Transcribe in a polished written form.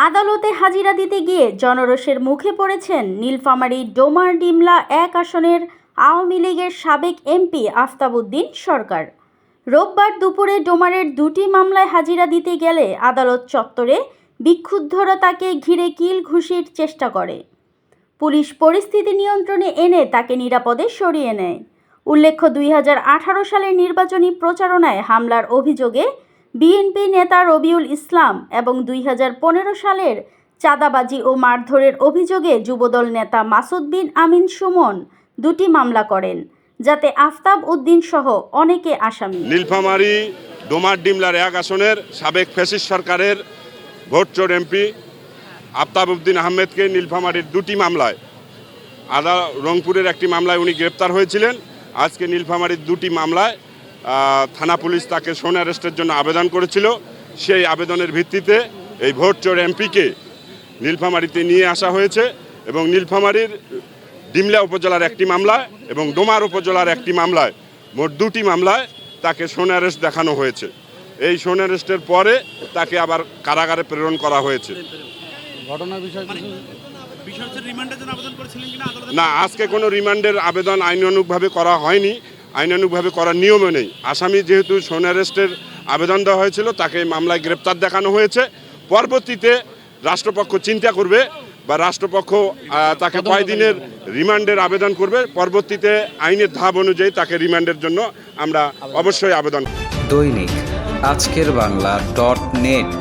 আদালতে হাজিরা দিতে গিয়ে জনরোষের মুখে পড়েছেন নীলফামারী ডোমার ডিমলা 1 আসনের আওয়ামী লীগের সাবেক এমপি আফতাব উদ্দিন সরকার। রোববার দুপুরে ডোমারের 2টি মামলায় হাজিরা দিতে গেলে আদালত চত্বরে বিক্ষুব্ধরা তাকে ঘিরে কিল ঘুষির চেষ্টা করে। পুলিশ পরিস্থিতি নিয়ন্ত্রণে এনে তাকে নিরাপদে সরিয়ে নেয়। উল্লেখ্য, 2018 সালের নির্বাচনী প্রচারণায় হামলার অভিযোগে বিএনপি নেতা রবিউল ইসলাম এবং 2015 সালের চাঁদাবাজি ও মারধরের অভিযোগে যুবদল নেতা মাসুদ বিন আমিন সুমন 2টি মামলা করেন, যাতে আফতাব উদ্দিন সহ অনেকে আসামি। নীলফামারী ডোমার ডিমলার 1 আসনের সাবেক ফ্যাসিস্ট সরকারের ভোটচোর এমপি আফতাব উদ্দিন আহমেদকে নীলফামারীর 2টি মামলায় রংপুরের একটি মামলায় উনি গ্রেপ্তার হয়েছিলেন। আজকে নীলফামারীর 2টি মামলায় থানা পুলিশ তাকে সোন অ্যারেস্টের জন্য আবেদন করেছিল। সেই আবেদনের ভিত্তিতে এই ভোটচোর এমপিকে নীলফামারীতে নিয়ে আসা হয়েছে এবং নীলফামারীর ডিমলা উপজেলার একটি মামলায় এবং ডোমার উপজেলার একটি মামলায়, মোট 2টি মামলায় তাকে সোন অ্যারেস্ট দেখানো হয়েছে। এই সোন অ্যারেস্টের পরে তাকে আবার কারাগারে প্রেরণ করা হয়েছে। না, আজকে কোনো রিমান্ডের আবেদন আইনানুগভাবে করা হয়নি, আইনানুগভাবে করার নিয়মও নেই। আসামি যেহেতু সোন অ্যারেস্টের আবেদন দেওয়া হয়েছিল, তাকে মামলায় গ্রেপ্তার দেখানো হয়েছে। পরবর্তীতে রাষ্ট্রপক্ষ চিন্তা করবে বা রাষ্ট্রপক্ষ তাকে কয়দিনের রিমান্ডের আবেদন করবে। পরবর্তীতে আইনের ধাপ অনুযায়ী তাকে রিমান্ডের জন্য আমরা অবশ্যই আবেদন। দৈনিক আজকের বাংলা .net